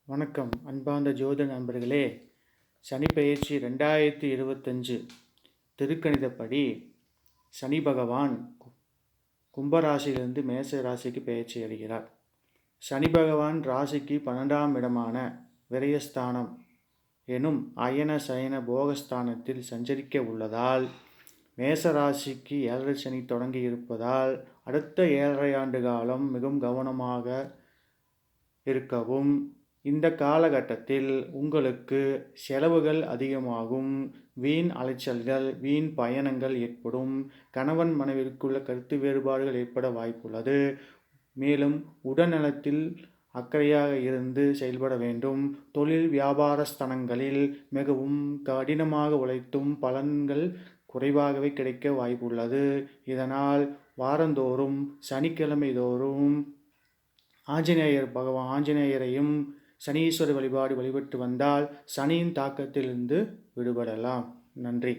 வணக்கம் அன்பார்ந்த ஜோதிட நண்பர்களே. சனி பெயர்ச்சி 2025 திருக்கணிதப்படி சனி பகவான் கும்பராசியிலிருந்து மேச ராசிக்கு பெயர்ச்சி அடைகிறார். சனி பகவான் ராசிக்கு 12ஆம் இடமான விரயஸ்தானம் எனும் அயன சயன போகஸ்தானத்தில் சஞ்சரிக்க உள்ளதால் மேச ராசிக்கு 7 சனி தொடங்கி இருப்பதால் அடுத்த 7.5 ஆண்டு காலம் மிகவும் கவனமாக இருக்கவும். இந்த காலகட்டத்தில் உங்களுக்கு செலவுகள் அதிகமாகும், வீண் அலைச்சல்கள், வீண் பயணங்கள் ஏற்படும், கணவன் மனைவிற்குள்ள கருத்து வேறுபாடுகள் ஏற்பட வாய்ப்புள்ளது. மேலும் உடல்நலத்தில் அக்கறையாக இருந்து செயல்பட வேண்டும். தொழில் வியாபார ஸ்தலங்களில் மிகவும் கடினமாக உழைத்தும் பலன்கள் குறைவாகவே கிடைக்க வாய்ப்புள்ளது. இதனால் வாரந்தோறும் சனிக்கிழமை தோறும் ஆஞ்சநேயரையும் சனீஸ்வர வழிபாடு வழிபட்டு வந்தால் சனியின் தாக்கத்திலிருந்து விடுபடலாம். நன்றி.